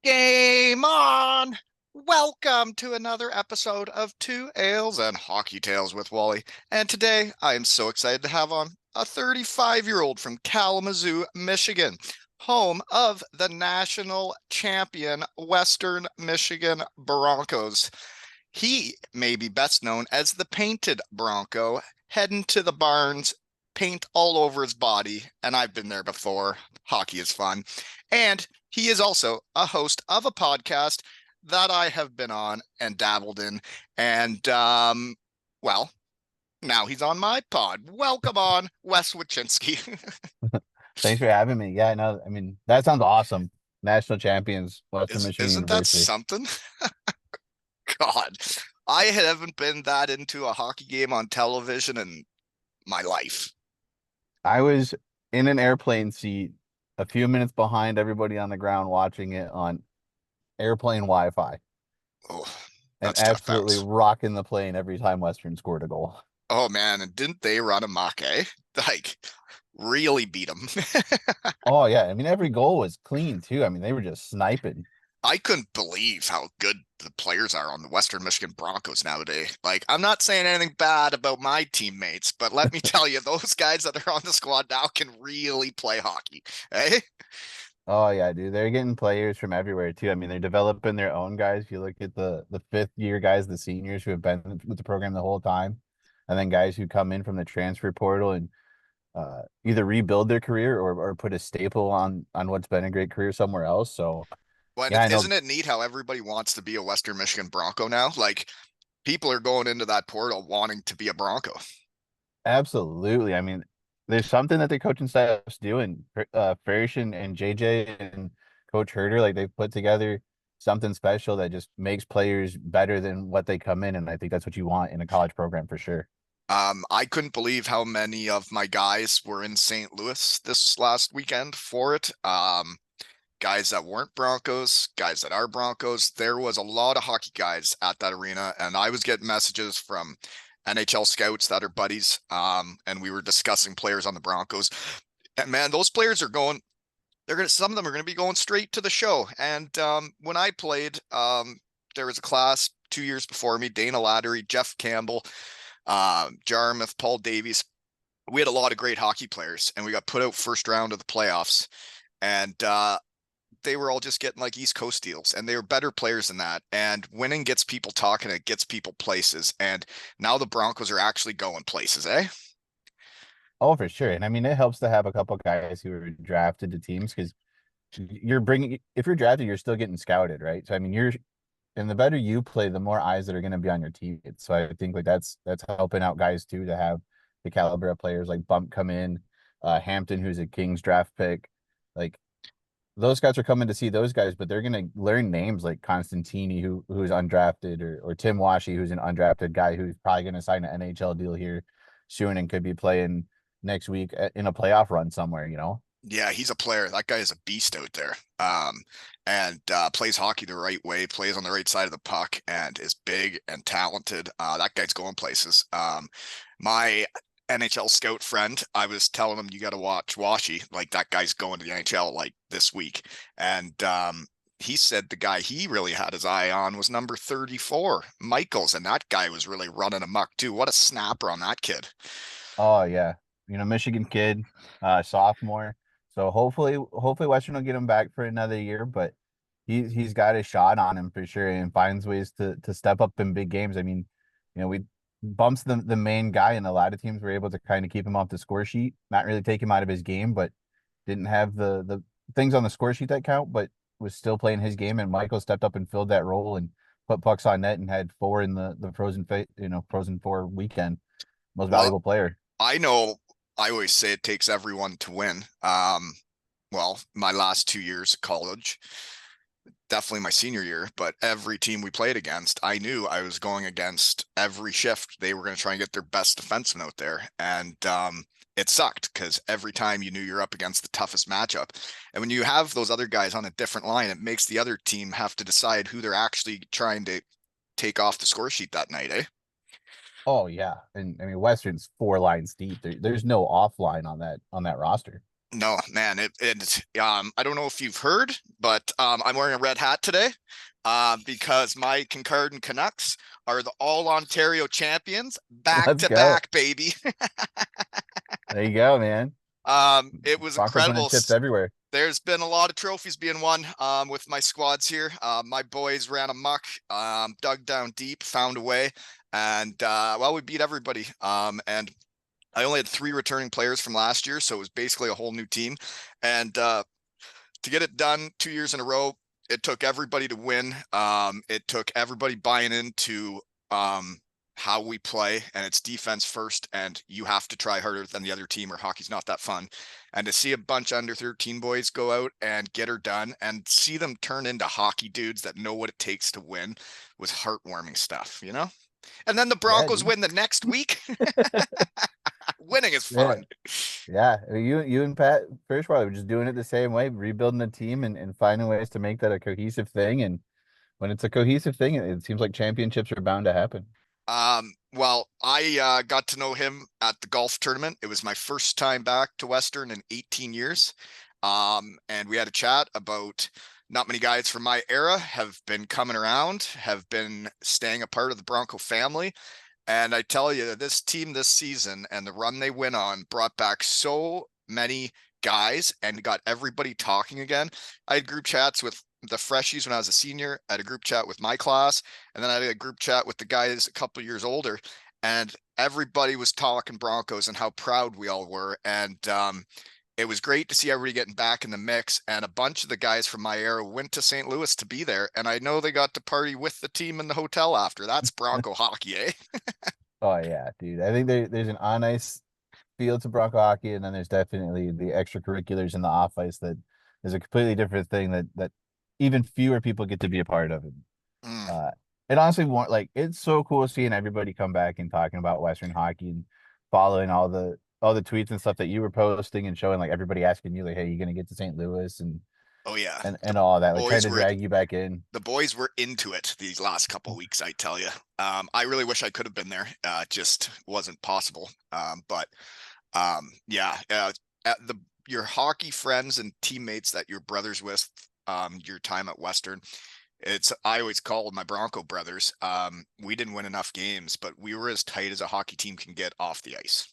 Game on! Welcome to another episode of Two Ales and Hockey Tales with Wally. And today I am so excited to have on a 35-year-old from Kalamazoo, Michigan, home of the national champion Western Michigan Broncos. He may be best known as the Painted Bronco, heading to the barns, paint all over his body. And I've been there before. Hockey is fun. And he is also a host of a podcast that I have been on and dabbled in. And, well, now he's on my pod. Welcome on, Wes Wojcinski. Thanks for having me. Yeah, no, I mean, that sounds awesome. National champions, Western Michigan Isn't that University. something? God, I haven't been that into a hockey game on television in my life. I was in an airplane seat a few minutes behind everybody on the ground watching it on airplane Wi-Fi Oh, and that's tough. That absolutely was. rocking the plane every time Western scored a goal. Oh man, and didn't they run amok, eh? Like, really beat them. Oh yeah, I mean every goal was clean too. I mean they were just sniping. I couldn't believe how good the players are on the Western Michigan Broncos nowadays. Like, I'm not saying anything bad about my teammates, but let me tell you, those guys that are on the squad now can really play hockey. Eh? Oh yeah, dude, they're getting players from everywhere too. I mean they're developing their own guys. If you look at the fifth year guys, the seniors who have been with the program the whole time, and then guys who come in from the transfer portal and either rebuild their career or put a staple on what's been a great career somewhere else. So When yeah, I know isn't it neat how everybody wants to be a Western Michigan Bronco now? Like, people are going into that portal wanting to be a Bronco. absolutely. I mean, there's something that the coaching staff's doing. Farish and JJ and Coach Herder, like they've put together something special that just makes players better than what they come in, and I think that's what you want in a college program for sure. I couldn't believe how many of my guys were in St. Louis this last weekend for it. Guys that weren't Broncos, guys that are Broncos. There was a lot of hockey guys at that arena, and I was getting messages from NHL scouts that are buddies. And we were discussing players on the Broncos. And man, those players are going. They're gonna. Some of them are gonna be going straight to the show. And when I played, there was a class 2 years before me: Dana Lattery, Jeff Campbell, Jarmuth, Paul Davies. We had a lot of great hockey players, and we got put out first round of the playoffs. And they were all just getting like East Coast deals, and they were better players than that. And winning gets people talking, it gets people places. And now the Broncos are actually going places, eh? Oh, for sure. And I mean, it helps to have a couple guys who are drafted to teams because you're bringing, if you're drafted, you're still getting scouted, right? So, I mean, and the better you play, the more eyes that are going to be on your team. So I think like that's helping out guys too to have the caliber of players like Bump come in, Hampton, who's a Kings draft pick. Like those guys are coming to see those guys, but they're going to learn names like Constantini, who's undrafted, or Tim Washy, who's an undrafted guy who's probably going to sign an NHL deal here soon and could be playing next week in a playoff run somewhere, you know? Yeah, he's a player. That guy is a beast out there. And plays hockey the right way, plays on the right side of the puck, and is big and talented. That guy's going places. My NHL scout friend, I was telling him you got to watch Washy. Like that guy's going to the NHL like this week, and he said the guy he really had his eye on was number 34, Michaels, and that guy was really running amok too. What a snapper on that kid. Oh yeah, Michigan kid, sophomore. So hopefully Western will get him back for another year, but he's got a shot on him for sure and finds ways to step up in big games. I mean, we bumps the main guy, and a lot of teams were able to kind of keep him off the score sheet, not really take him out of his game, but didn't have the things on the score sheet that count, but was still playing his game. And Michael stepped up and filled that role and put pucks on net and had four in the Frozen Four weekend. Most Well, valuable player. I know I always say it takes everyone to win. Well, my last 2 years of college, definitely my senior year, but every team we played against, I knew I was going against every shift. They were going to try and get their best defenseman out there. And it sucked because every time you knew you're up against the toughest matchup. And when you have those other guys on a different line, it makes the other team have to decide who they're actually trying to take off the score sheet that night, eh? Oh yeah, and I mean Western's four lines deep. There's no offline on that roster. No, man, I don't know if you've heard. but I'm wearing a red hat today because my Kincardine Canucks are the all Ontario champions, back Let's to go. back, baby. There you go, man. It was Broncos winning incredible. chips everywhere. There's been a lot of trophies being won with my squads here. My boys ran amok, dug down deep, found a way, and well, we beat everybody. And I only had 3 returning players from last year, so it was basically a whole new team. And to get it done 2 years in a row, it took everybody to win. It took everybody buying into how we play, and it's defense first, and you have to try harder than the other team, or hockey's not that fun. And to see a bunch of under 13 boys go out and get her done and see them turn into hockey dudes that know what it takes to win was heartwarming stuff, you know? And then the Yeah, Broncos dude. win the next week. Winning is Yeah. fun. Yeah. You and Pat Frischweiler were just doing it the same way, rebuilding the team and finding ways to make that a cohesive thing. And when it's a cohesive thing, it seems like championships are bound to happen. Well, I got to know him at the golf tournament. It was my first time back to Western in 18 years. And we had a chat about not many guys from my era have been coming around, have been staying a part of the Bronco family. And I tell you, this team this season and the run they went on brought back so many guys and got everybody talking again. I had group chats with the freshies when I was a senior. I had a group chat with my class, and then I had a group chat with the guys a couple years older. And everybody was talking Broncos and how proud we all were. And it was great to see everybody getting back in the mix. And a bunch of the guys from my era went to St. Louis to be there. And I know they got to party with the team in the hotel after. That's Bronco hockey, eh? Oh yeah, dude. I think there's an on ice feel to Bronco hockey, and then there's definitely the extracurriculars in the off ice that is a completely different thing that even fewer people get to be a part of. Mm. Uh, it honestly want like it's so cool seeing everybody come back and talking about Western hockey and following all the tweets and stuff that you were posting and showing like everybody asking you like, hey, you gonna get to St. Louis Oh yeah. and all that, like trying Boys to were drag you back in. the boys were into it these last couple of weeks, I tell you. I really wish I could have been there. Just wasn't possible. But yeah, the your hockey friends and teammates that you're brothers with, your time at Western, I always call my Bronco brothers. We didn't win enough games, but we were as tight as a hockey team can get off the ice.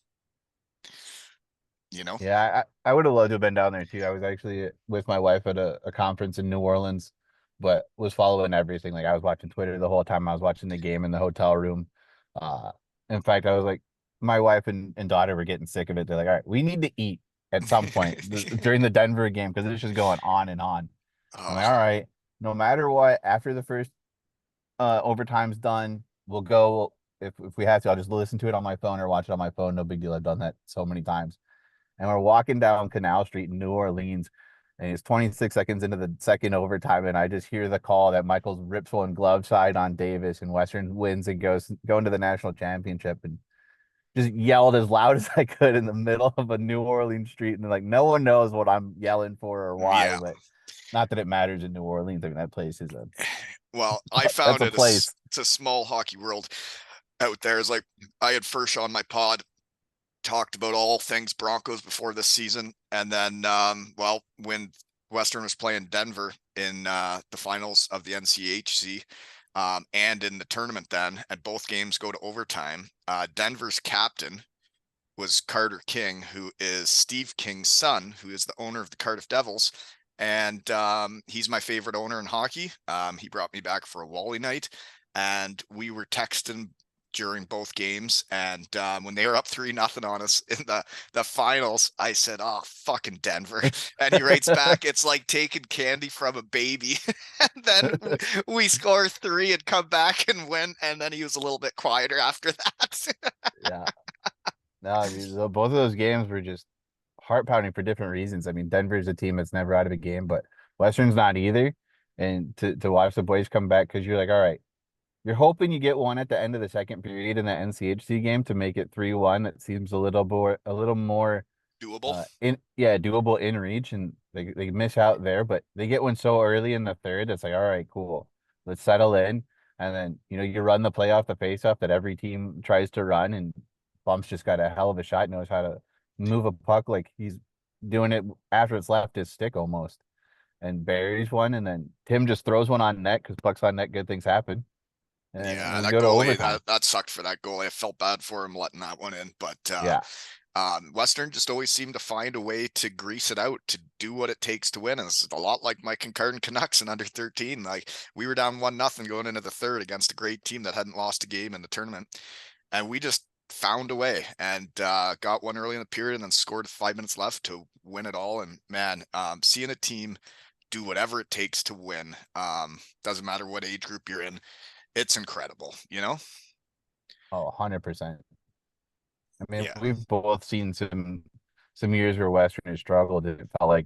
You know? Yeah, I would have loved to have been down there too. I was actually with my wife at a conference in New Orleans, but was following everything. Like I was watching Twitter the whole time I was watching the game in the hotel room. Uh, in fact, I was like, my wife and daughter were getting sick of it. They're like, all right, we need to eat at some point during the Denver game because it's just going on and on. I'm like, Oh, all right, no matter what, after the first overtime's done, we'll go. If we have to, I'll just listen to it on my phone or watch it on my phone. No big deal. I've done that so many times. And we're walking down Canal Street in New Orleans, and it's 26 seconds into the second overtime, and I just hear the call that Michael's rips one glove side on Davis, and Western wins and goes going to the national championship, and just yelled as loud as I could in the middle of a New Orleans street, and like no one knows what I'm yelling for or why, yeah. but not that it matters in New Orleans. I mean, that place is a Well, I that's found a it place. it's a small hockey world out there. Is like I had first on my pod talked about all things Broncos before this season, and then well, when Western was playing Denver in the finals of the NCHC, and in the tournament, then and both games go to overtime. Denver's captain was Carter King, who is Steve King's son, who is the owner of the Cardiff Devils. And he's my favorite owner in hockey. He brought me back for a Wally night, and we were texting during both games. And when they were up 3-0 on us in the finals, I said, "Oh, fucking Denver!" And he writes back, "It's like taking candy from a baby." And then we score 3 and come back and win. And then he was a little bit quieter after that. Yeah. No, both of those games were just heart pounding for different reasons. I mean, Denver's a team that's never out of a game, but Western's not either. And to watch the boys come back because you're like, all right, you're hoping you get one at the end of the second period in the NCHC game to make it 3-1. It seems a little more Doable. doable in reach, and they miss out there, but they get one so early in the third. It's like, all right, cool, let's settle in, and then you run the play off the face off that every team tries to run, and Bump's just got a hell of a shot, knows how to move a puck like he's doing it after it's left his stick almost. and buries one, and then Tim just throws one on net because pucks on net, good things happen, and Yeah, we that go to goalie, overtime. that sucked for that goalie. I felt bad for him letting that one in, but Yeah. Western just always seemed to find a way to grease it out to do what it takes to win. And it's a lot like my Kincardine Canucks in under 13. Like we were down 1-0 going into the third against a great team that hadn't lost a game in the tournament, and we just found a way and got one early in the period and then scored 5 minutes left to win it all. And man, seeing a team do whatever it takes to win, doesn't matter what age group you're in, it's incredible, you know? Oh, 100%. I mean, Yeah. we've both seen some years where Western has struggled. It felt like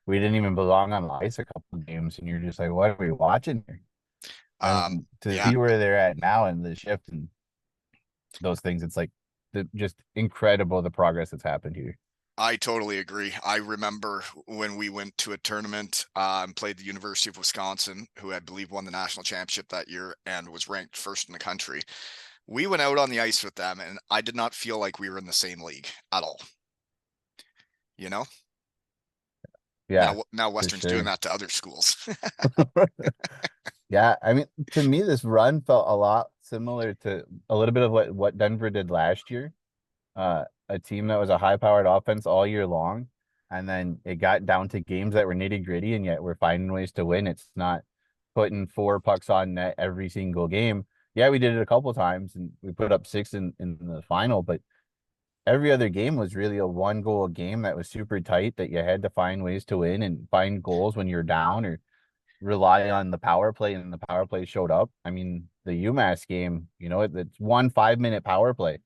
we didn't even belong on the ice a couple of games, and you're just like, what are we watching here? And to Yeah, see where they're at now and the shift and those things, it's like just incredible the progress that's happened here. I totally agree. I remember when we went to a tournament and played the University of Wisconsin, who I believe won the national championship that year and was ranked first in the country. We went out on the ice with them, and I did not feel like we were in the same league at all. You know, Yeah, now for Western's doing sure. that to other schools. Yeah, I mean, to me, this run felt a lot similar to a little bit of what Denver did last year. A team that was a high-powered offense all year long, and then it got down to games that were nitty-gritty, and yet we're finding ways to win. It's not putting 4 pucks on net every single game. Yeah, we did it a couple times, and we put up 6 in the final, but every other game was really a one-goal game that was super tight that you had to find ways to win and find goals when you're down or rely on the power play, and the power play showed up. I mean, the UMass game, it's 1 5-minute power play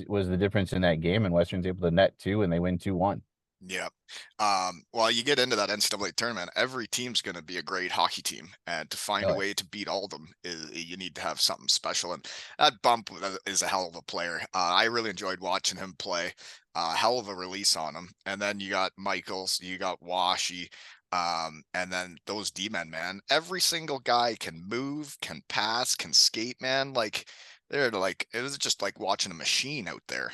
was the difference in that game, and Western's able to net 2 and they win 2-1. Yeah. Well, you get into that NCAA tournament, every team's going to be a great hockey team, and to find a Oh, yeah. way to beat all of them is you need to have something special. And that Bump is a hell of a player. I really enjoyed watching him play. Hell of a release on him. And then you got Michaels, you got Washy, and then those D-men, man. Every single guy can move, can pass, can skate, man. Like they're like it was just like watching a machine out there.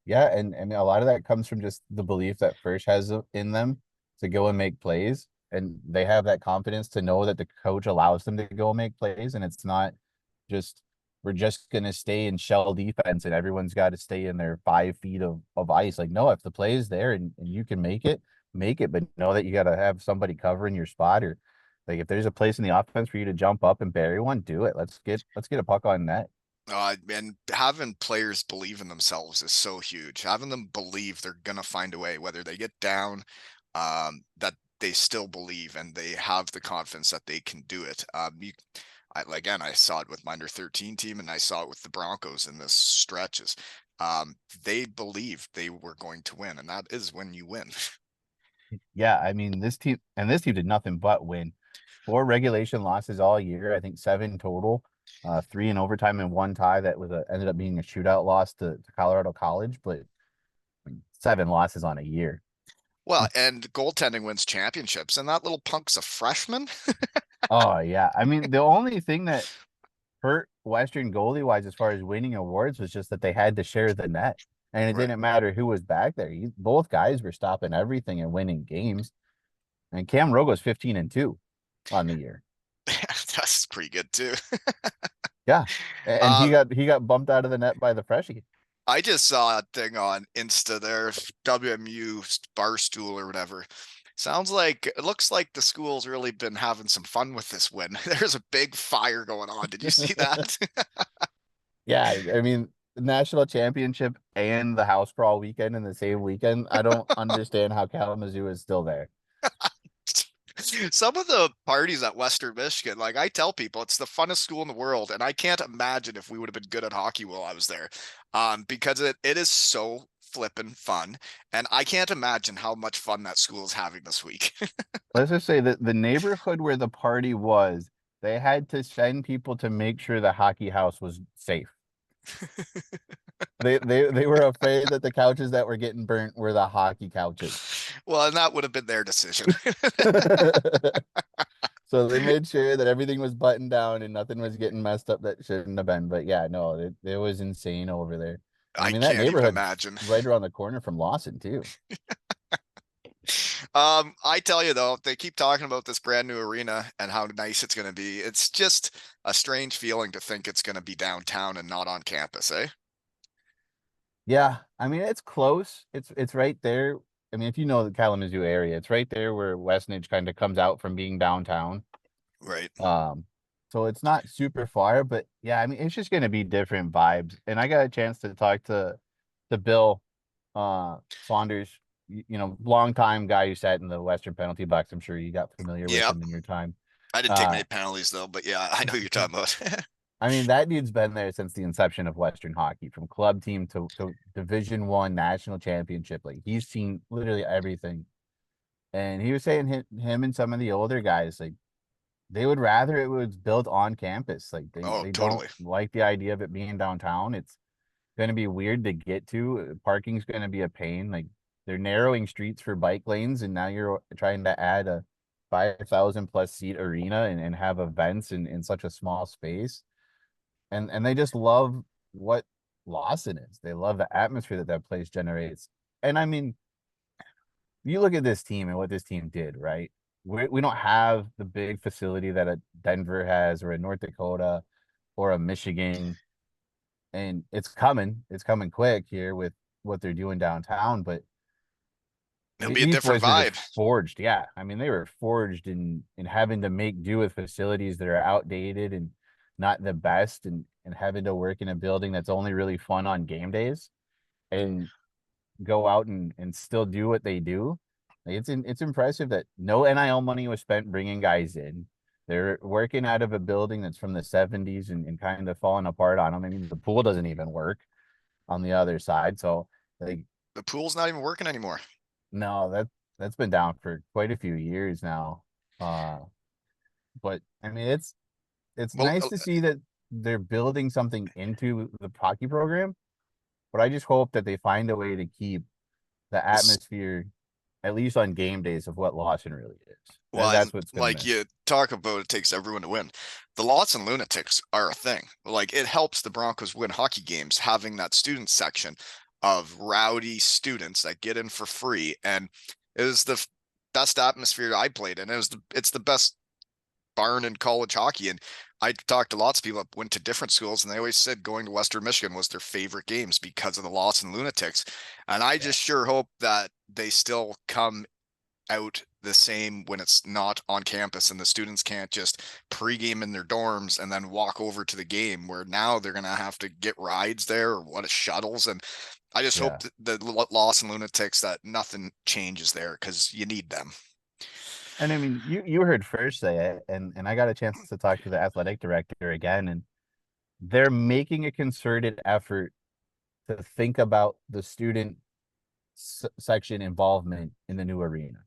Yeah, and a lot of that comes from just the belief that Firsch has in them to go and make plays, and they have that confidence to know that the coach allows them to go and make plays, and it's not just we're just gonna stay in shell defense and everyone's got to stay in their 5 feet of ice. Like, no, if the play is there and you can make it, but know that you got to have somebody covering your spot, or like if there's a place in the offense for you to jump up and bury one, do it. Let's get a puck on net. And having players believe in themselves is so huge. Having them believe they're gonna find a way, whether they get down, that they still believe and they have the confidence that they can do it. Again, I saw it with my under 13 team, and I saw it with the Broncos in this stretches. They believed they were going to win, and that is when you win. Yeah, I mean this team did nothing but win. 4 regulation losses all year. I think 7 total. 3 in overtime and 1 tie that ended up being a shootout loss to Colorado College, but 7 losses on a year. Well, and goaltending wins championships, and that little punk's a freshman. Oh yeah, I mean the only thing that hurt Western goalie wise as far as winning awards was just that they had to share the net, and it Right. didn't matter who was back there. Both guys were stopping everything and winning games. And Cam Rogo's 15-2 on the year. That's pretty good too. Yeah. And he Uh, got bumped out of the net by the freshie. I just saw a thing on Insta there, WMU Barstool or whatever. Sounds like it looks like the school's really been having some fun with this win. There's a big fire going on. Did you see that? Yeah, I mean, national championship and the house brawl weekend in the same weekend. I don't understand how Kalamazoo is still there. Some of the parties at Western Michigan, like I tell people, it's the funnest school in the world, and I can't imagine if we would have been good at hockey while I was there, because it is so flippin' fun, and I can't imagine how much fun that school is having this week. Let's just say that the neighborhood where the party was, they had to send people to make sure the hockey house was safe. They were afraid that the couches that were getting burnt were the hockey couches. Well, and that would have been their decision. So they made sure that everything was buttoned down and nothing was getting messed up that shouldn't have been. But yeah, no, it was insane over there. And I I mean, that can't even neighborhood's imagine. right around the corner from Lawson too. I tell you though, they keep talking about this brand new arena and how nice it's going to be. It's just a strange feeling to think it's going to be downtown and not on campus, eh? Yeah, I mean it's close. It's right there. I mean, if you know the Kalamazoo area, it's right there where Westnedge kind of comes out from being downtown. Right. Um, so it's not super far, but yeah, I mean it's just gonna be different vibes. And I got a chance to talk to Bill Saunders, long time guy who sat in the Western penalty box. I'm sure you got familiar with Yeah. him in your time. I didn't take Uh many penalties though, but yeah, I know who you're talking about. I mean, that dude's been there since the inception of Western hockey, from club team to Division One national championship. Like he's seen literally everything. And he was saying him and some of the older guys, like they would rather it was built on campus. Like Oh, they don't totally. like the idea of it being downtown. It's going to be weird to get to. Parking's going to be a pain. Like they're narrowing streets for bike lanes, and now you're trying to add a 5,000 plus seat arena and have events in such a small space. And they just love what Lawson is. They love the atmosphere that that place generates. And I mean, you look at this team and what this team did, right? We don't have the big facility that a Denver has or a North Dakota or a Michigan, and it's coming. It's coming quick here with what they're doing downtown. But It'll be a these different boys were just vibe. forged. Yeah, I mean, they were forged in having to make do with facilities that are outdated and not the best, and having to work in a building that's only really fun on game days and go out and still do what they do. Like it's impressive that no NIL money was spent bringing guys in. They're working out of a building that's from the 70s and kind of falling apart on them. I mean, the pool doesn't even work on the other side. So like The pool's not even working anymore. no, that's been down for quite a few years now. Uh but I mean it's Well, nice to see that they're building something into the hockey program, but I just hope that they find a way to keep the this atmosphere, at least on game days, of what Lawson really is. Well, and That's what's gonna like miss. you talk about, it takes everyone to win. The Lots and Lunatics are a thing. Like it helps the Broncos win hockey games having that student section of rowdy students that get in for free. And it was the best atmosphere I played in. It's the best barn in college hockey. And I talked to lots of people that went to different schools, and they always said going to Western Michigan was their favorite games because of the Lots and Lunatics. And I Yeah, just sure hope that they still come out the same when it's not on campus and the students can't just pregame in their dorms and then walk over to the game, where now they're going to have to get rides there or what is shuttles. And I just hope yeah. that the Lost and Lunatics, that nothing changes there because you need them. And I mean, you heard first say it, and I got a chance to talk to the athletic director again, and they're making a concerted effort to think about the student section involvement in the new arena.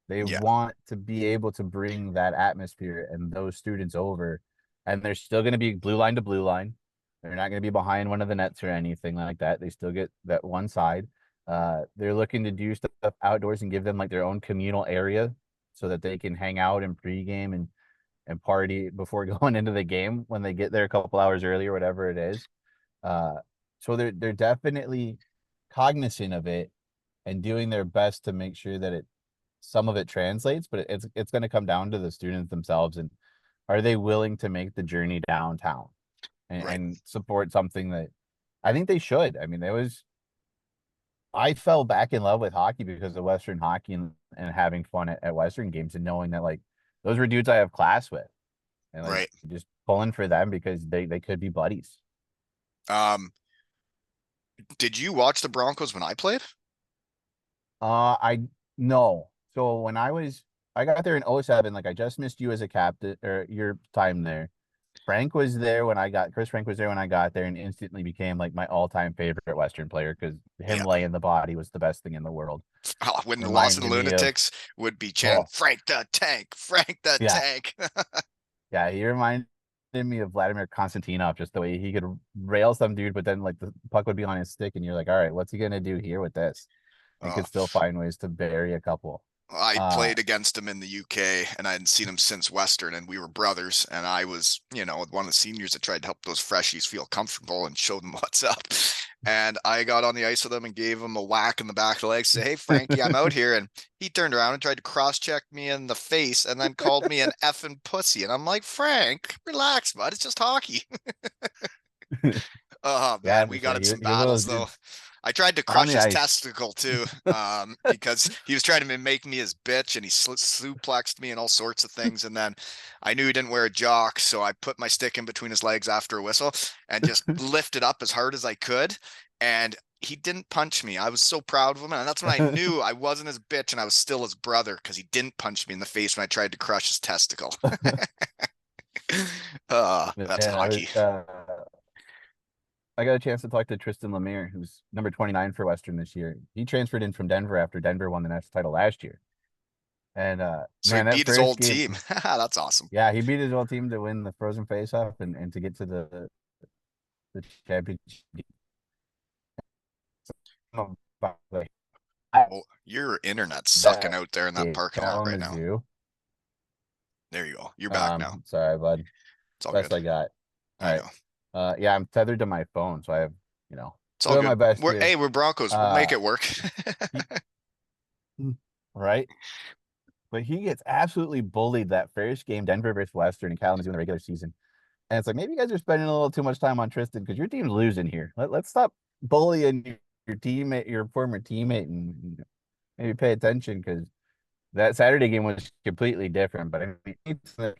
They Yeah, want to be able to bring that atmosphere and those students over, and they're still going to be blue line to blue line. They're not going to be behind one of the nets or anything like that. They still get that one side. They're looking to do stuff outdoors and give them like their own communal area so that they can hang out and pregame and party before going into the game when they get there a couple hours early or whatever it is. Uh, so they're definitely cognizant of it and doing their best to make sure that it some of it translates, but it's going to come down to the students themselves, and are they willing to make the journey downtown right. and support something that I think they should. I mean, there was I fell back in love with hockey because of Western hockey and having fun at Western games and knowing that like those were dudes I have class with and like Right. just pulling for them because they could be buddies. Um, did you watch the Broncos when I played? I no. So when I got there in '07, like I just missed you as a captain or your time there. Chris Frank was there when I got there and instantly became like my all-time favorite Western player because him Yeah. laying the body was the best thing in the world. When the Lost and Reminded me of Lunatics would be chanting, oh Frank the Tank, Frank the yeah, Tank. yeah, he reminded me of Vladimir Konstantinov, just the way he could rail some dude, but then like the puck would be on his stick and you're like, all right, what's he gonna do here with this? And Uh, could still find ways to bury a couple. I Uh played against him in the UK, and I hadn't seen him since Western, and we were brothers. And I was, one of the seniors that tried to help those freshies feel comfortable and show them what's up. And I got on the ice with him and gave him a whack in the back of the leg, say, "Hey, Frankie, I'm out here." And he turned around and tried to cross-check me in the face and then called me an effing pussy. And I'm like, Frank, relax, bud. It's just hockey. Oh Yeah, man, we that's got right. in some He was one of battles those though. dudes I tried to on crush the his ice. testicle too, because he was trying to make me his bitch, and he suplexed me and all sorts of things. And then I knew he didn't wear a jock, so I put my stick in between his legs after a whistle and just lifted up as hard as I could. And he didn't punch me. I was so proud of him, and that's when I knew I wasn't his bitch and I was still his brother because he didn't punch me in the face when I tried to crush his testicle. That's Man, hockey. I got a chance to talk to Tristan Lemire, who's number 29 for Western this year. He transferred in from Denver after Denver won the national title last year. And So he man, that beat his first old game, team. That's awesome. yeah, he beat his old team to win the Frozen Faceoff and to get to the championship. Oh, your internet's sucking That out there in that game, parking lot right now. Kalamazoo. There you go. You're back now. Sorry, bud. It's all Best good. I got. All I right. know. Yeah, I'm tethered to my phone, so I have, It's all doing my good. best We're here. hey, we're Broncos. We'll make Uh, it work. he, right? But he gets absolutely bullied that first game, Denver versus Western in Kalamazoo in the regular season. And it's like, maybe you guys are spending a little too much time on Tristan because your team's losing here. Let's stop bullying your teammate, your former teammate, and maybe pay attention because that Saturday game was completely different. But I mean, it's an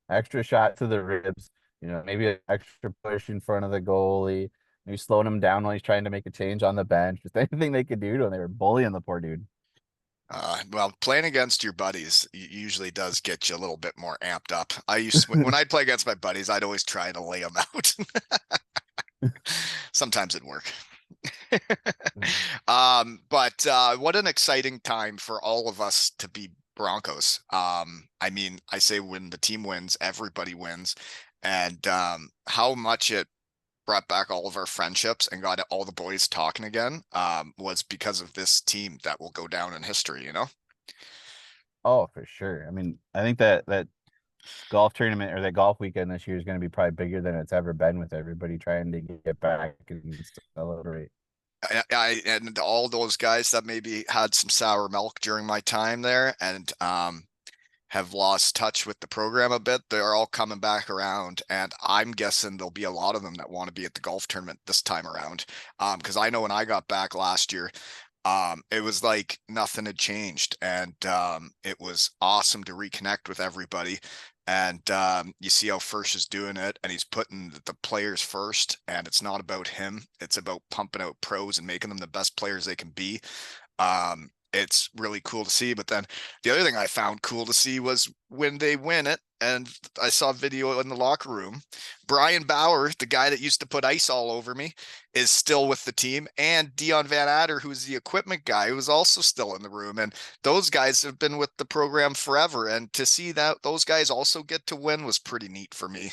extra shot to the ribs, maybe an extra push in front of the goalie, maybe slowing him down while he's trying to make a change on the bench. Just anything they could do to him. They were bullying the poor dude. Well, playing against your buddies usually does get you a little bit more amped up. When I'd play against my buddies, I'd always try to lay them out. Sometimes it'd work. But what an exciting time for all of us to be Broncos. I mean, I say when the team wins, everybody wins, and how much it brought back all of our friendships and got all the boys talking again was because of this team that will go down in history, you know? Oh, for sure. I mean, I think that golf tournament or that golf weekend this year is going to be probably bigger than it's ever been with everybody trying to get back and celebrate. And all those guys that maybe had some sour milk during my time there and have lost touch with the program a bit, they're all coming back around, and I'm guessing there'll be a lot of them that want to be at the golf tournament this time around. Because I know when I got back last year, it was like nothing had changed, and it was awesome to reconnect with everybody. And you see how Firsch is doing it, and he's putting the players first, and it's not about him. It's about pumping out pros and making them the best players they can be. It's really cool to see. But then the other thing I found cool to see was when they win it, and I saw a video in the locker room. Brian Bauer, the guy that used to put ice all over me, is still with the team, and Dion Van Adder, who's the equipment guy, who's also still in the room. And those guys have been with the program forever. And to see that those guys also get to win was pretty neat for me.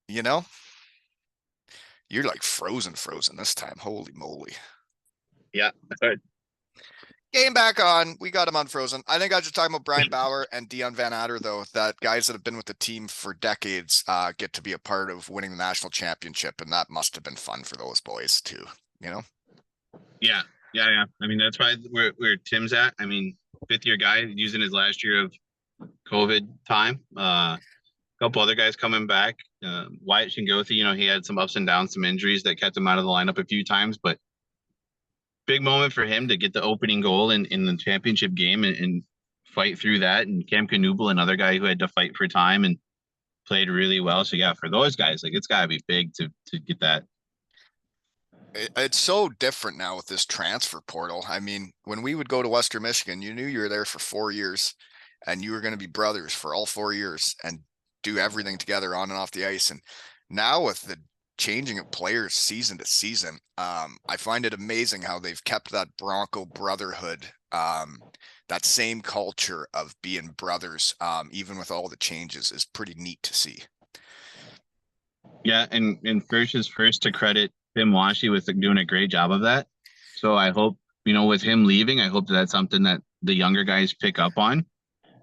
You know, you're like frozen this time. Holy moly. Yeah. Game back on. We got him unfrozen. I think I was just talking about Brian Bauer and Dion Van Adder, though, that guys that have been with the team for decades get to be a part of winning the national championship. And that must have been fun for those boys, too. You know? Yeah. I mean, that's why where Tim's at. I mean, fifth year guy using his last year of COVID time. A couple other guys coming back. Wyatt Shingothi, he had some ups and downs, some injuries that kept him out of the lineup a few times, but big moment for him to get the opening goal in the championship game and fight through that. And Cam Knuble, another guy who had to fight for time and played really well. So yeah, for those guys, like it's got to be big to get that. It's so different now with this transfer portal. I mean, when we would go to Western Michigan, you knew you were there for 4 years and you were going to be brothers for all 4 years and do everything together on and off the ice. And now with the changing of players season to season, I find it amazing how they've kept that Bronco brotherhood, that same culture of being brothers, even with all the changes, is pretty neat to see. Yeah, and Firsch is first to credit Tim Washy with doing a great job of that. So I hope, with him leaving, I hope that's something that the younger guys pick up on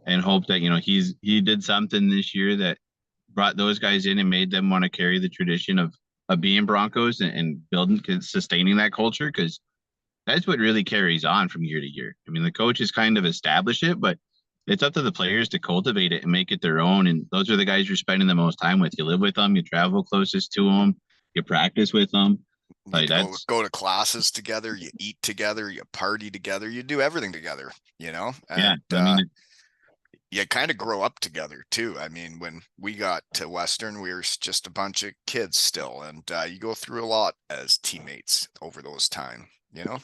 and hope that, he did something this year that brought those guys in and made them want to carry the tradition of being Broncos and building, sustaining that culture, because that's what really carries on from year to year. I mean, the coaches kind of establish it, but it's up to the players to cultivate it and make it their own. And those are the guys you're spending the most time with. You live with them, you travel closest to them, you practice with them. You Like get to that's go to classes together, you eat together, you party together, you do everything together, you know? yeah. And I mean, you kind of grow up together too. I mean, when we got to Western, we were just a bunch of kids still, and you go through a lot as teammates over those time, you know?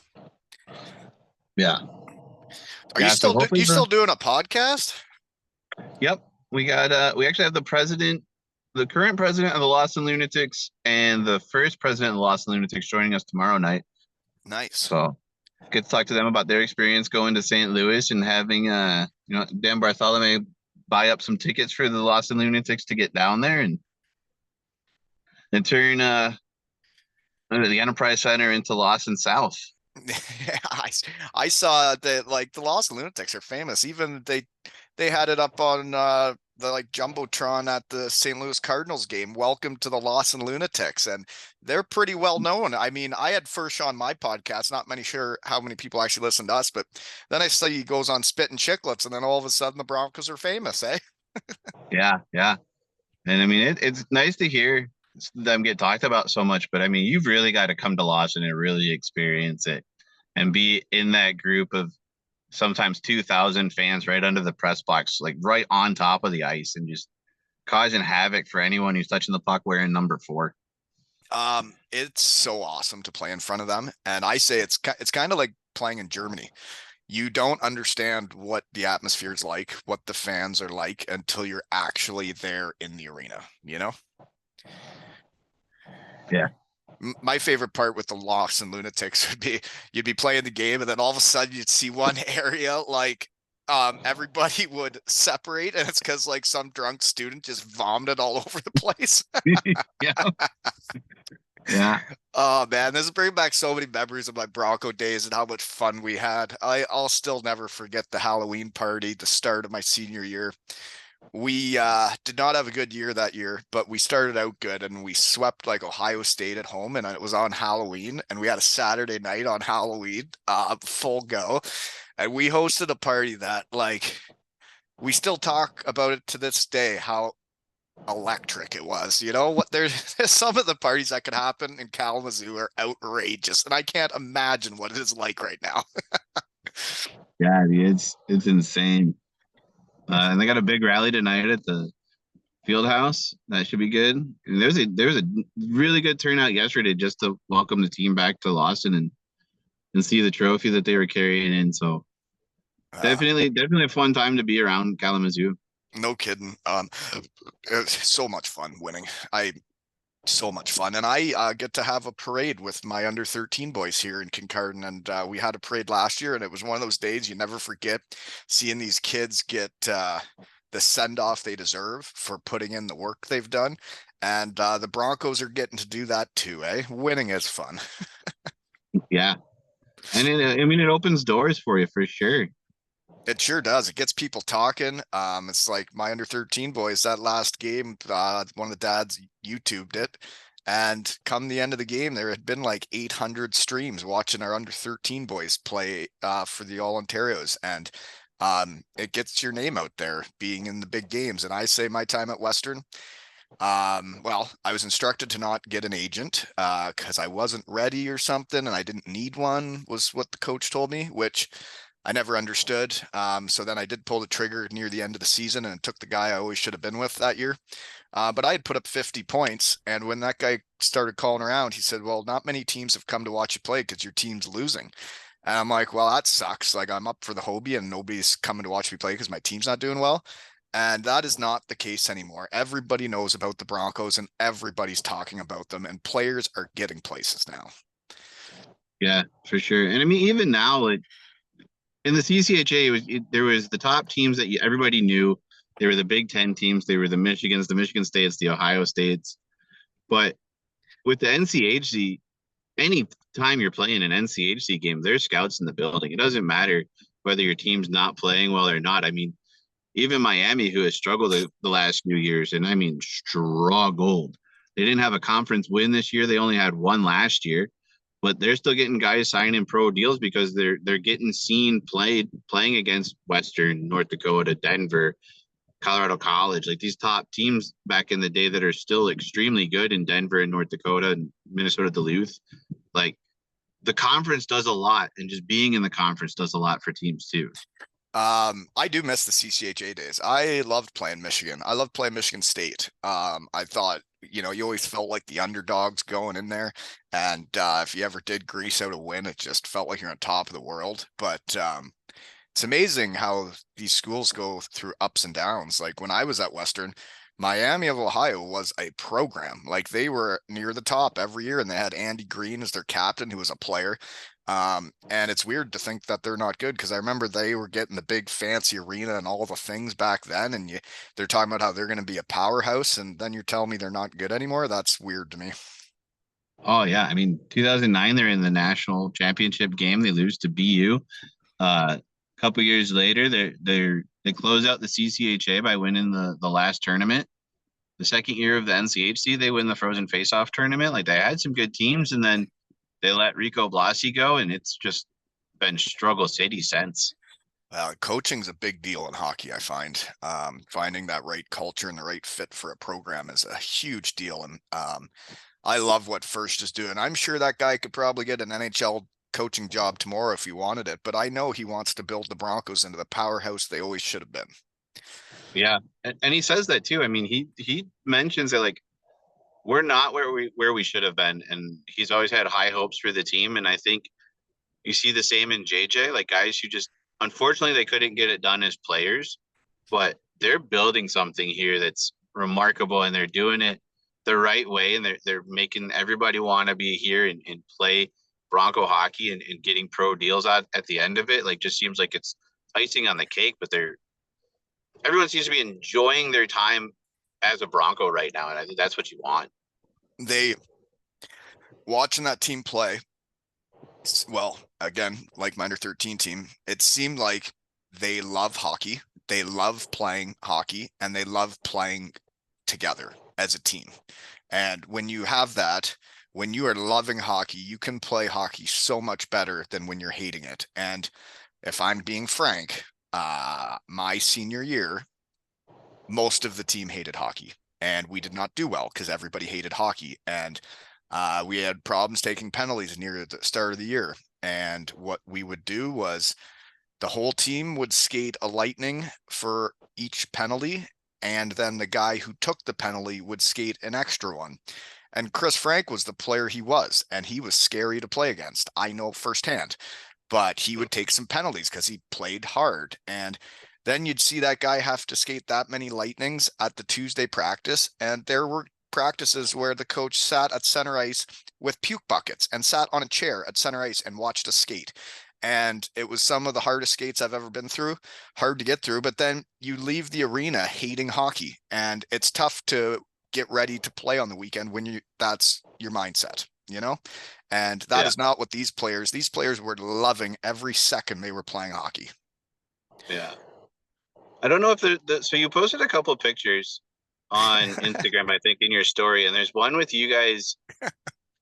yeah, Are yeah. So hopefully, you still doing a podcast? yep. We got we actually have the current president of the Lawson Lunatics, and the first president of the Lawson Lunatics joining us tomorrow night. Nice. So get to talk to them about their experience going to St. Louis and having Dan Bartholomew buy up some tickets for the Lawson Lunatics to get down there and turn the Enterprise Center into Lawson South. Yeah, I saw that like the Lost Lunatics are famous. Even they had it up on the like Jumbotron at the St. Louis Cardinals game. Welcome to the Lost Lunatics, and they're pretty well known. I mean, I had First on my podcast. Not many sure how many people actually listen to us, but then I see he goes on Spit and Chicklets, and then all of a sudden the Broncos are famous, eh? Yeah, yeah. And I mean, it's nice to hear them get talked about so much, but I mean, you've really got to come to Lawson and really experience it and be in that group of sometimes 2,000 fans right under the press box, like right on top of the ice, and just causing havoc for anyone who's touching the puck wearing number 4. It's so awesome to play in front of them, and I say it's kind of like playing in Germany. You don't understand what the atmosphere is like, what the fans are like until you're actually there in the arena, you know? Yeah. My favorite part with the Lost and Lunatics would be you'd be playing the game and then all of a sudden you'd see one area like everybody would separate, and it's because like some drunk student just vomited all over the place. Yeah. Yeah. Oh man, this is bringing back so many memories of my Bronco days and how much fun we had. I'll still never forget the Halloween party, the start of my senior year. We did not have a good year that year, but we started out good and we swept like Ohio State at home, and it was on Halloween, and we had a Saturday night on Halloween, full go. And we hosted a party that like we still talk about it to this day, how electric it was. You know what, there's some of the parties that could happen in Kalamazoo are outrageous, and I can't imagine what it is like right now. Yeah, it's insane. And they got a big rally tonight at the field house. That should be good. And there's a really good turnout yesterday just to welcome the team back to Lawson and see the trophy that they were carrying in. So definitely a fun time to be around Kalamazoo. No kidding. It's so much fun winning. So much fun. And I get to have a parade with my under 13 boys here in Kincardine. And we had a parade last year, and it was one of those days you never forget, seeing these kids get the send off they deserve for putting in the work they've done. And the Broncos are getting to do that too, eh? Winning is fun. Yeah. And it opens doors for you for sure. It sure does. It gets people talking. It's like my under 13 boys, that last game, one of the dads YouTubed it. And come the end of the game, there had been like 800 streams watching our under 13 boys play for the All Ontarios. And it gets your name out there being in the big games. And I say my time at Western, well, I was instructed to not get an agent because I wasn't ready or something, and I didn't need one, was what the coach told me, which I never understood. So then I did pull the trigger near the end of the season and took the guy I always should have been with that year. But I had put up 50 points. And when that guy started calling around, he said, well, not many teams have come to watch you play because your team's losing. And I'm like, well, that sucks. Like, I'm up for the Hobie and nobody's coming to watch me play because my team's not doing well. And that is not the case anymore. Everybody knows about the Broncos and everybody's talking about them, and players are getting places now. Yeah, for sure. And I mean, even now, like, in the CCHA, there was the top teams that everybody knew. They were the Big Ten teams. They were the Michigans, the Michigan States, the Ohio States. But with the NCHC, any time you're playing an NCHC game, there's scouts in the building. It doesn't matter whether your team's not playing well or not. I mean, even Miami, who has struggled the last few years, and I mean struggled, They didn't have a conference win this year. They only had one last year, but they're still getting guys signing pro deals because they're getting seen playing against Western, North Dakota, Denver, Colorado College, like these top teams back in the day that are still extremely good in Denver and North Dakota and Minnesota Duluth. Like the conference does a lot, and just being in the conference does a lot for teams too. I do miss the CCHA days. I loved playing Michigan. I loved playing Michigan State. I thought, you always felt like the underdogs going in there. And if you ever did grease out a win, it just felt like you're on top of the world. But it's amazing how these schools go through ups and downs. Like when I was at Western, Miami of Ohio was a program. Like they were near the top every year, and they had Andy Green as their captain, who was a player. And it's weird to think that they're not good because I remember they were getting the big fancy arena and all the things back then, and they're talking about how they're going to be a powerhouse, and then you're telling me they're not good anymore. That's weird to me. Oh yeah, I mean 2009 they're in the national championship game. They lose to BU. A couple years later, they close out the CCHA by winning the last tournament. The second year of the NCHC, they win the Frozen Face-Off tournament. Like they had some good teams, and then they let Rico Blasi go, and it's just been struggle city since. Coaching's a big deal in hockey, I find. Finding that right culture and the right fit for a program is a huge deal. And I love what First is doing. I'm sure that guy could probably get an NHL coaching job tomorrow if he wanted it, but I know he wants to build the Broncos into the powerhouse they always should have been. Yeah, and he says that too. I mean, he mentions that like we're not where we should have been, and he's always had high hopes for the team. And I think you see the same in JJ, like guys who just unfortunately they couldn't get it done as players, but they're building something here that's remarkable, and they're doing it the right way, and they're making everybody want to be here and play Bronco hockey and getting pro deals at the end of it. Like just seems like it's icing on the cake, but everyone seems to be enjoying their time as a Bronco right now, and I think that's what you want. They watching that team play, well, again, like my under 13 team, it seemed like they love hockey, they love playing hockey, and they love playing together as a team. And when you have that, when you are loving hockey, you can play hockey so much better than when you're hating it. And if I'm being frank, my senior year, most of the team hated hockey, and we did not do well because everybody hated hockey. And we had problems taking penalties near the start of the year. And what we would do was the whole team would skate a lightning for each penalty, and then the guy who took the penalty would skate an extra one. And Chris Frank was the player he was, and he was scary to play against. I know firsthand, but he would take some penalties because he played hard. And then you'd see that guy have to skate that many lightnings at the Tuesday practice. And there were practices where the coach sat at center ice with puke buckets and sat on a chair at center ice and watched us skate. And it was some of the hardest skates I've ever been through, hard to get through. But then you leave the arena hating hockey, and it's tough to get ready to play on the weekend when that's your mindset, and that is not what these players were loving every second they were playing hockey. Yeah. I don't know if so you posted a couple of pictures on Instagram, I think, in your story, and there's one with you guys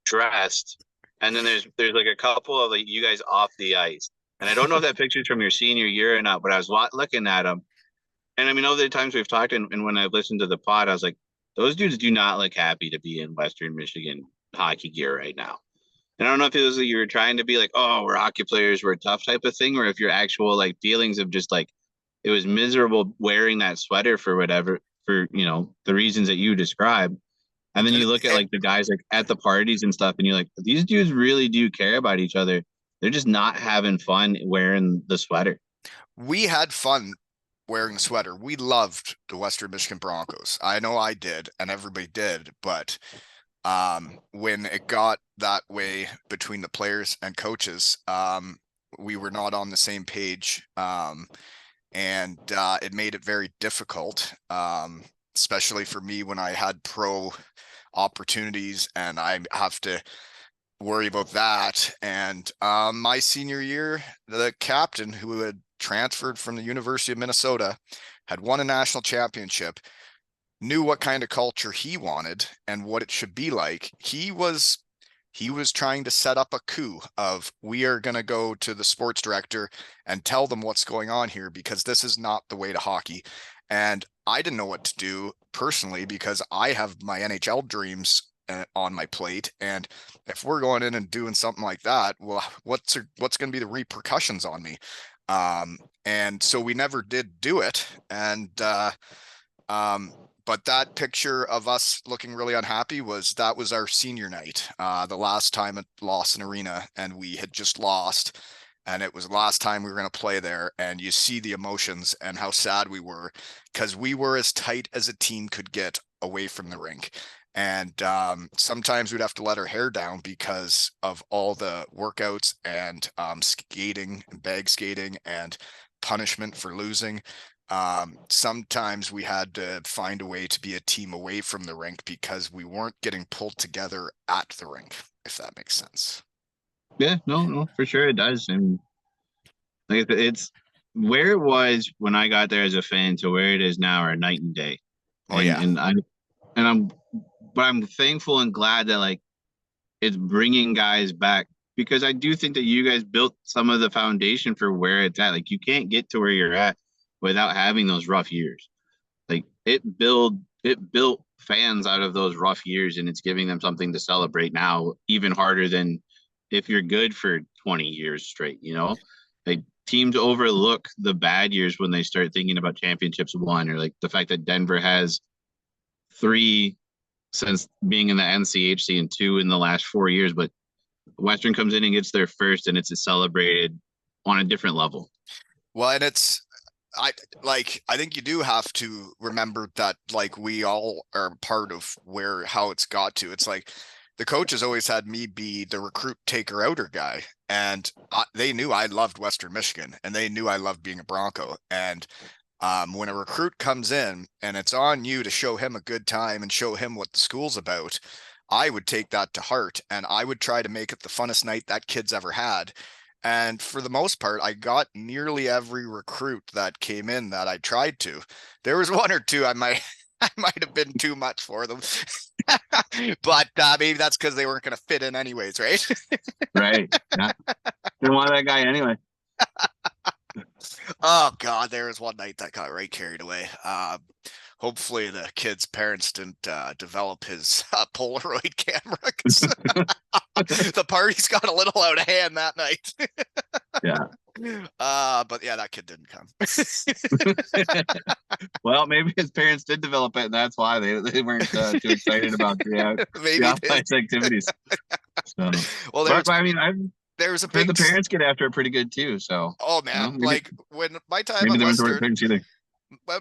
dressed, and then there's like a couple of like you guys off the ice. And I don't know if that picture's from your senior year or not, but I was looking at them, and I mean, over the times we've talked, and when I listened to the pod, I was like, those dudes do not look happy to be in Western Michigan hockey gear right now. And I don't know if it was that you were trying to be like, oh, we're hockey players, we're tough type of thing, or if your actual like feelings of just like it was miserable wearing that sweater for whatever, for the reasons that you described. And then you look at like the guys like at the parties and stuff, and you're like, these dudes really do care about each other. They're just not having fun wearing the sweater. We had fun wearing the sweater. We loved the Western Michigan Broncos. I know I did, and everybody did, but when it got that way between the players and coaches, we were not on the same page. And it made it very difficult, especially for me when I had pro opportunities and I have to worry about that. And my senior year, the captain who had transferred from the University of Minnesota had won a national championship. knew what kind of culture he wanted and what it should be like. He was trying to set up a coup of, we are going to go to the sports director and tell them what's going on here, because this is not the way to hockey. And I didn't know what to do personally, because I have my NHL dreams on my plate. And if we're going in and doing something like that, well, what's going to be the repercussions on me? And so we never did do it. And but that picture of us looking really unhappy that was our senior night, the last time at Lawson Arena, and we had just lost, and it was the last time we were going to play there. And you see the emotions and how sad we were, because we were as tight as a team could get away from the rink. And sometimes we'd have to let our hair down because of all the workouts and skating and bag skating and punishment for losing. Sometimes we had to find a way to be a team away from the rink because we weren't getting pulled together at the rink, if that makes sense. Yeah, no, for sure it does. And like it's where it was when I got there as a fan to where it is now are night and day. Oh yeah. But I'm thankful and glad that like it's bringing guys back, because I do think that you guys built some of the foundation for where it's at. Like you can't get to where you're at without having those rough years. Like it built fans out of those rough years, and it's giving them something to celebrate now, even harder than if you're good for 20 years straight, you know? Like teams overlook the bad years when they start thinking about championships won, or like the fact that Denver has 3 since being in the NCHC and 2 in the last 4 years, but Western comes in and gets their first, and it's celebrated on a different level. Well, and I think you do have to remember that, like, we all are part of how it's got to. It's like the coaches always had me be the recruit taker outer guy, and they knew I loved Western Michigan, and they knew I loved being a Bronco. And when a recruit comes in and it's on you to show him a good time and show him what the school's about, I would take that to heart, and I would try to make it the funnest night that kid's ever had. And for the most part, I got nearly every recruit that came in that I tried to. There was 1 or 2 I might have been too much for them. But maybe that's because they weren't going to fit in anyways, right? Right. Yeah. Didn't want that guy anyway. Oh God, there was one night that got right carried away. Hopefully the kid's parents didn't develop his Polaroid camera, 'cause the party's got a little out of hand that night. Yeah. But yeah, that kid didn't come. Well, maybe his parents did develop it, and that's why they weren't too excited about the off-ice activities. So, well, there was a big. The parents get after it pretty good too. So, oh man, like when my time maybe at Western,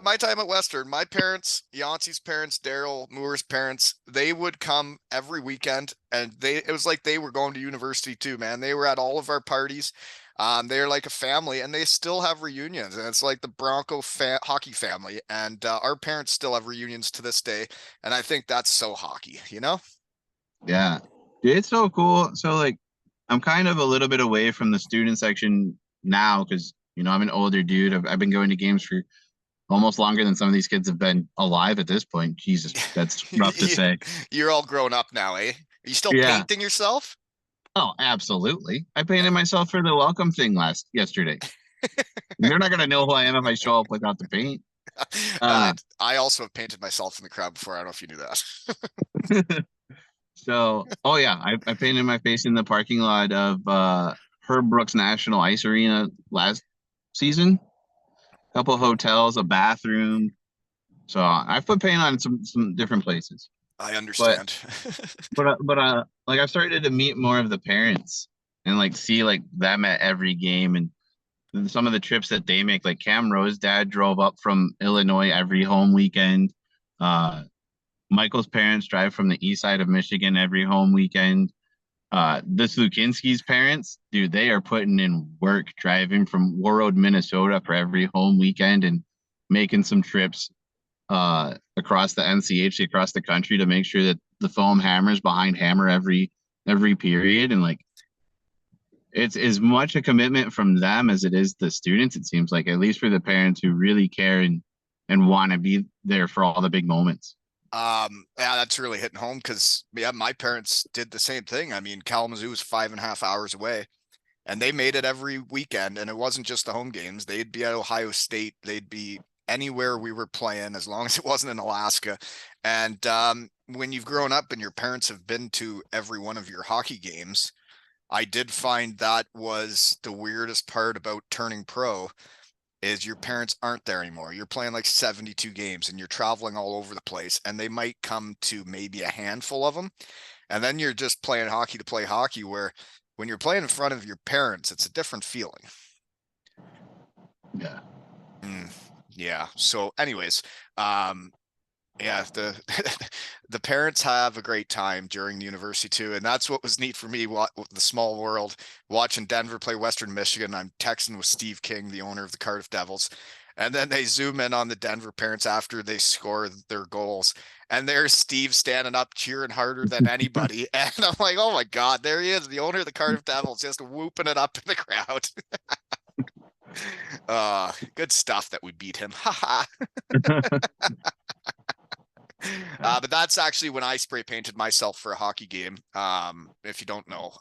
my time at Western, my parents, Yancey's parents, Daryl Moore's parents, they would come every weekend, and it was like they were going to university too, man. They were at all of our parties. They're like a family, and they still have reunions, and it's like the Bronco hockey family. And our parents still have reunions to this day, and I think that's so hockey, you know? Yeah, it's so cool. So like, I'm kind of a little bit away from the student section now because, you know, I'm an older dude. I've been going to games for almost longer than some of these kids have been alive at this point. Jesus, that's rough to say. You're all grown up now, eh? Are you still painting yourself? Oh, absolutely. I painted myself for the welcome thing yesterday. They're not going to know who I am if I show up without the paint. I also have painted myself in the crowd before. I don't know if you knew that. So, oh yeah, I painted my face in the parking lot of Herb Brooks National Ice Arena last season. A couple of hotels, a bathroom. So I've put paint on some different places. I understand. But like I've started to meet more of the parents and like see like them at every game, and some of the trips that they make. Like Cam Rowe's dad drove up from Illinois every home weekend. Michael's parents drive from the east side of Michigan every home weekend. The Slukinski's parents, dude, they are putting in work driving from Warroad, Minnesota for every home weekend and making some trips across the NCHC, across the country to make sure that the foam hammers behind hammer every period. And like, it's as much a commitment from them as it is the students, it seems like, at least for the parents who really care and and want to be there for all the big moments. Yeah, that's really hitting home because yeah, my parents did the same thing. I mean, Kalamazoo was 5.5 hours away, and they made it every weekend. And it wasn't just the home games; they'd be at Ohio State, they'd be anywhere we were playing, as long as it wasn't in Alaska. And when you've grown up and your parents have been to every one of your hockey games, I did find that was the weirdest part about turning pro is your parents aren't there anymore. You're playing like 72 games and you're traveling all over the place, and they might come to maybe a handful of them. And then you're just playing hockey to play hockey, where when you're playing in front of your parents, it's a different feeling. Yeah. Yeah. So anyways, yeah, the the parents have a great time during the university too, and that's what was neat for me. What the small world watching Denver play Western Michigan. I'm texting with Steve King, the owner of the Cardiff Devils, and then they zoom in on the Denver parents after they score their goals, and there's Steve standing up cheering harder than anybody, and I'm like, oh my god, there he is, the owner of the Cardiff Devils, just whooping it up in the crowd. Good stuff that we beat him. Haha. But that's actually when I spray painted myself for a hockey game. If you don't know,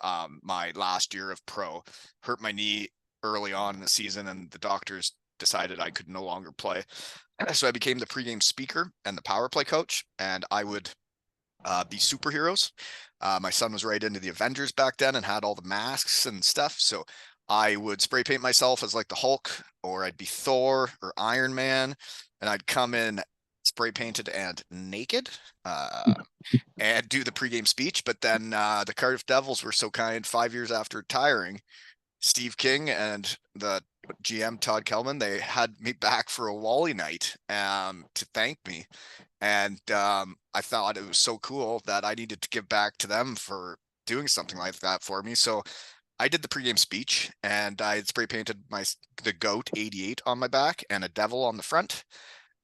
my last year of pro hurt my knee early on in the season, and the doctors decided I could no longer play. So I became the pregame speaker and the power play coach, and I would be superheroes. My son was right into the Avengers back then and had all the masks and stuff. So I would spray paint myself as like the Hulk, or I'd be Thor or Iron Man, and I'd come in spray painted and naked and do the pregame speech. But then the Cardiff Devils were so kind, 5 years after retiring, Steve King and the GM Todd Kelman, they had me back for a Wally night to thank me. And I thought it was so cool that I needed to give back to them for doing something like that for me. So I did the pregame speech, and I had spray painted the goat 88 on my back and a devil on the front.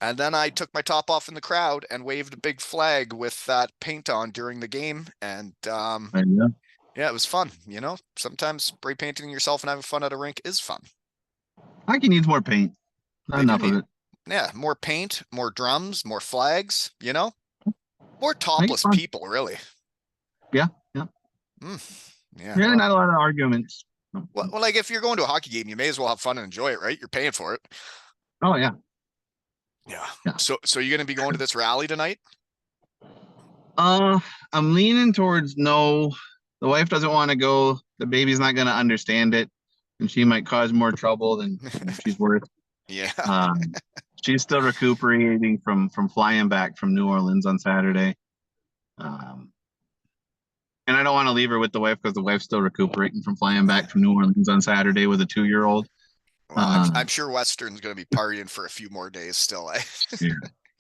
And then I took my top off in the crowd and waved a big flag with that paint on during the game. And yeah, it was fun. You know, sometimes spray painting yourself and having fun at a rink is fun. Hockey needs more paint. Not enough of it. Yeah, more paint, more drums, more flags, you know? More topless people, really. Yeah. Yeah. Really not a lot of arguments. Well, like if you're going to a hockey game, you may as well have fun and enjoy it, right? You're paying for it. Oh, yeah. Yeah. So you're going to be going to this rally tonight? I'm leaning towards no. The wife doesn't want to go. The baby's not going to understand it, and she might cause more trouble than she's worth. Yeah. She's still recuperating from flying back from New Orleans on Saturday. And I don't want to leave her with the wife because the wife's still recuperating from flying back from New Orleans on Saturday with a 2-year-old. Well, I'm sure Western's going to be partying for a few more days still. Yeah.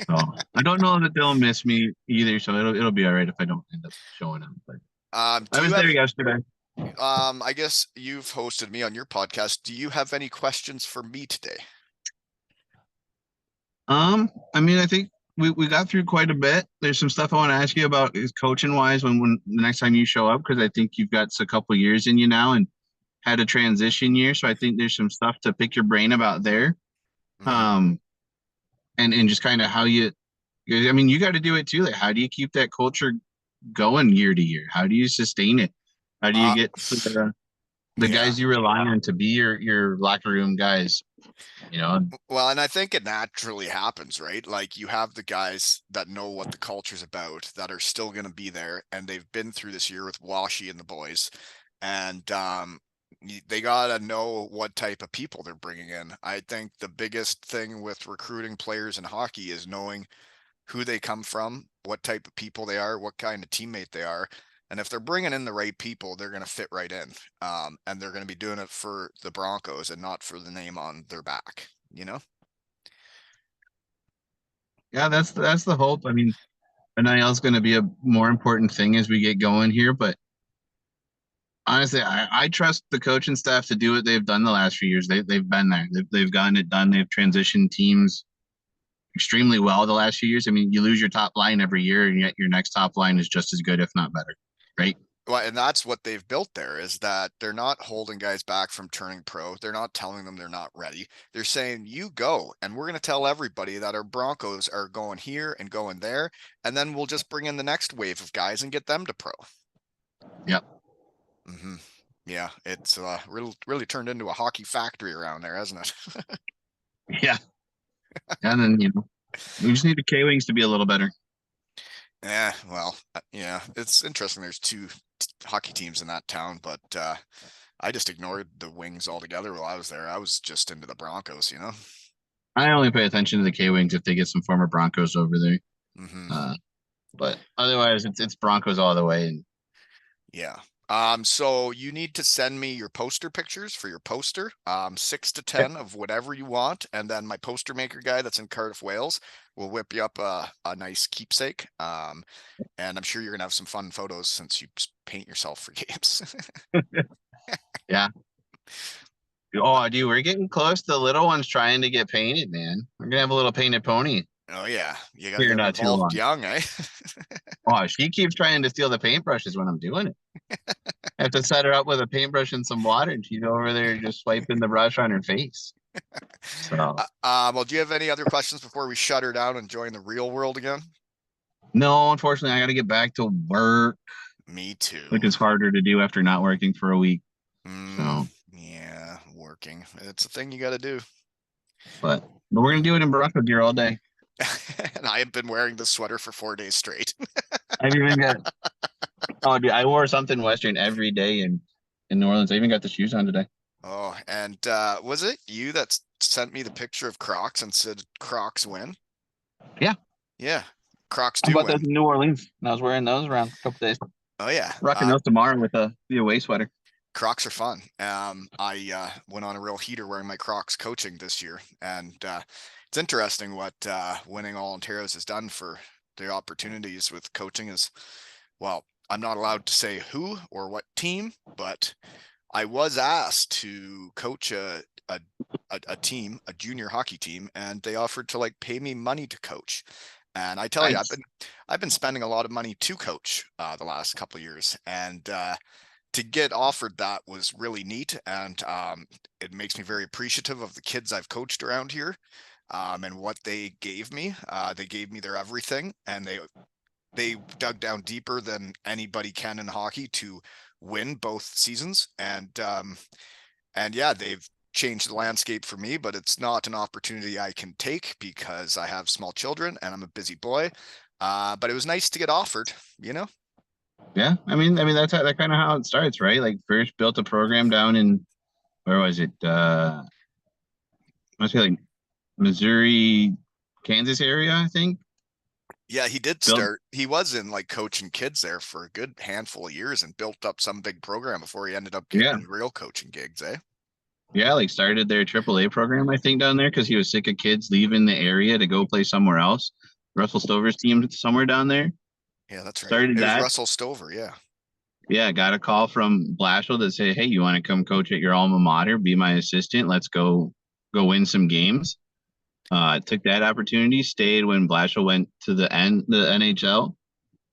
So I don't know that they'll miss me either. So it'll be all right if I don't end up showing up. But I was there yesterday. I guess you've hosted me on your podcast. Do you have any questions for me today? I mean, I think we got through quite a bit. There's some stuff I want to ask you about is coaching wise when the next time you show up, because I think you've got a couple years in you now and had a transition year. So I think there's some stuff to pick your brain about there. And just kind of how I mean, you got to do it too. Like, how do you keep that culture going year to year? How do you sustain it? How do you get the guys you rely on to be your locker room guys? You know? Well, and I think it naturally happens, right? Like you have the guys that know what the culture's about that are still going to be there, and they've been through this year with Washi and the boys, and they got to know what type of people they're bringing in. I think the biggest thing with recruiting players in hockey is knowing who they come from, what type of people they are, what kind of teammate they are. And if they're bringing in the right people, they're going to fit right in. And they're going to be doing it for the Broncos and not for the name on their back, you know? Yeah, that's the hope. I mean, NIL is going to be a more important thing as we get going here, but honestly, I trust the coaching staff to do what they've done the last few years. They've been there. They've gotten it done. They've transitioned teams extremely well the last few years. I mean, you lose your top line every year, and yet your next top line is just as good, if not better, right? Well, and that's what they've built there, is that they're not holding guys back from turning pro. They're not telling them they're not ready. They're saying, you go, and we're going to tell everybody that our Broncos are going here and going there. And then we'll just bring in the next wave of guys and get them to pro. Yep. Yeah, it's really turned into a hockey factory around there, hasn't it? Yeah. And then, we just need the K-Wings to be a little better. Yeah, well, yeah, it's interesting. There's two hockey teams in that town, but I just ignored the Wings altogether while I was there. I was just into the Broncos, I only pay attention to the K-Wings if they get some former Broncos over there. But otherwise, it's Broncos all the way. And yeah. So you need to send me your poster pictures for your poster, 6 to 10 of whatever you want. And then my poster maker guy that's in Cardiff, Wales will whip you up a nice keepsake. And I'm sure you're gonna have some fun photos since you paint yourself for games. Yeah. Oh, dude, we're getting close. The little one's trying to get painted, man. We're gonna have a little painted pony. Oh yeah, you got Here to get not too involved long. young, eh? Oh, she keeps trying to steal the paintbrushes when I'm doing it. I have to set her up with a paintbrush and some water, and she's over there just swiping the brush on her face. So, Well, do you have any other questions before we shut her down and join the real world again? no, unfortunately, I got to get back to work, Me too. which is harder to do after not working for a week. So, Yeah, working. It's a thing you got to do. but we're gonna do it in Bronco gear all day. And I have been wearing this sweater for 4 days straight. I've even got. Oh, dude, I wore something Western every day in New Orleans. I even got the shoes on today. Oh, and was it you that sent me the picture of Crocs and said Crocs win? Yeah. Yeah, Crocs I do bought win. those in New Orleans, and I was wearing those around a couple days. Oh yeah, Rocking those tomorrow with the away sweater. Crocs are fun. I went on a real heater wearing my Crocs coaching this year, and it's interesting what winning all Ontario's has done for the opportunities with coaching. Is, well, I'm not allowed to say who or what team, but I was asked to coach a team, a junior hockey team, and they offered to pay me money to coach. And I tell you, I've been spending a lot of money to coach the last couple of years, and to get offered that was really neat, and it makes me very appreciative of the kids I've coached around here, and what they gave me. They gave me their everything, and they dug down deeper than anybody can in hockey to win both seasons, and yeah, they've changed the landscape for me, but it's not an opportunity I can take because I have small children and I'm a busy boy. But it was nice to get offered, Yeah, I mean that's that kind of how it starts, right? Like first built a program down in where was it? Must be like Missouri, Kansas area, I think. Yeah, he did start. He was in coaching kids there for a good handful of years and built up some big program before he ended up getting real coaching gigs, eh? Yeah, started their AAA program, I think, down there because he was sick of kids leaving the area to go play somewhere else. Russell Stover's team somewhere down there. Yeah, that's right. Started it was that. Russell Stover, yeah. Yeah, got a call from Blashill to say, hey, you want to come coach at your alma mater, be my assistant, let's go win some games. Took that opportunity, stayed when Blashill went to the NHL.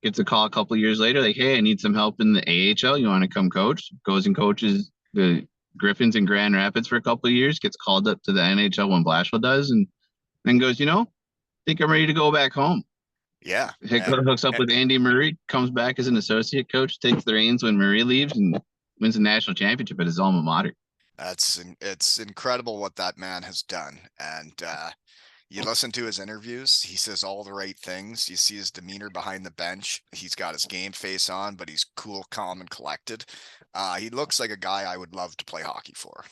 Gets a call a couple years later, like, hey, I need some help in the AHL. You want to come coach? Goes and coaches the Griffins in Grand Rapids for a couple of years, gets called up to the NHL when Blashill does, and then goes, I think I'm ready to go back home. Yeah. Hooks up with Andy Murray, comes back as an associate coach, takes the reins when Murray leaves, and wins the national championship at his alma mater. It's incredible what that man has done. And you listen to his interviews, he says all the right things. You see his demeanor behind the bench. He's got his game face on, but he's cool, calm, and collected. He looks like a guy I would love to play hockey for.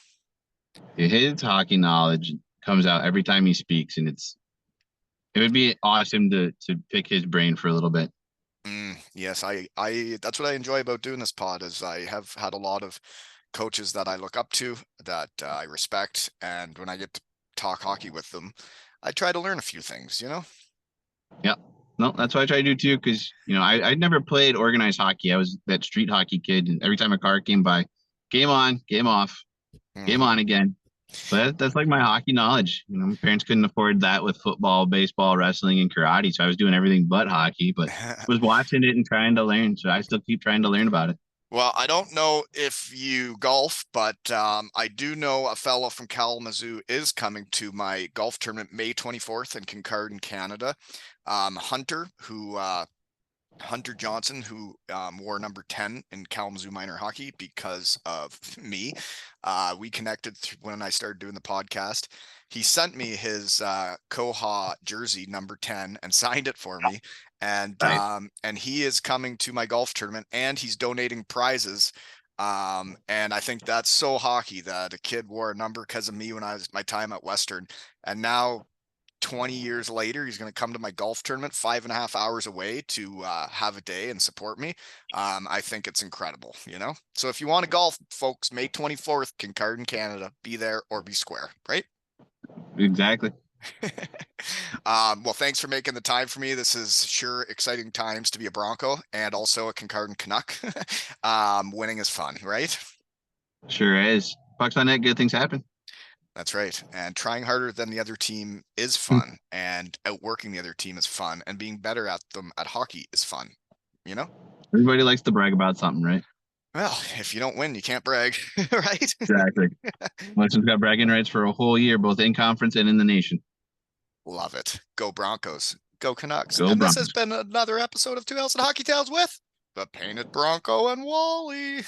His hockey knowledge comes out every time he speaks, and it would be awesome to pick his brain for a little bit. Yes, I that's what I enjoy about doing this pod is I have had a lot of coaches that I look up to, that I respect, and when I get to talk hockey with them, I try to learn a few things, Yeah. No, that's what I try to do too, because I never played organized hockey. I was that street hockey kid, and every time a car came by, game on, game off, game on again. But that's like my hockey knowledge. My parents couldn't afford that with football, baseball, wrestling, and karate, so I was doing everything but hockey. But was watching it and trying to learn, so I still keep trying to learn about it. Well, I don't know if you golf, but I do know a fellow from Kalamazoo is coming to my golf tournament May 24th in Kincardine, Canada. Hunter Johnson, who wore number 10 in Kalamazoo minor hockey because of me. We connected when I started doing the podcast. He sent me his Koha jersey number 10 and signed it for me. Nice. And he is coming to my golf tournament and he's donating prizes. And I think that's so hockey that a kid wore a number because of me when I was my time at Western. And now 20 years later, he's going to come to my golf tournament 5.5 hours away to have a day and support me. I think it's incredible, you know? So if you want to golf, folks, May 24th, Kincardine, Canada, be there or be square, right? Exactly. Well, thanks for making the time for me. This is sure exciting times to be a Bronco and also a Kincardine Canuck. Winning is fun, right? Sure is. Pucks on net, good things happen. That's right. And trying harder than the other team is fun, and outworking the other team is fun, and being better at them at hockey is fun, you know? Everybody likes to brag about something, right? Well, if you don't win, you can't brag, right? Exactly. Western's got bragging rights for a whole year, both in conference and in the nation. Love it. Go Broncos. Go Canucks. Go And this Broncos. has been another episode of Two House and Hockey Tales with the Painted Bronco and Wally.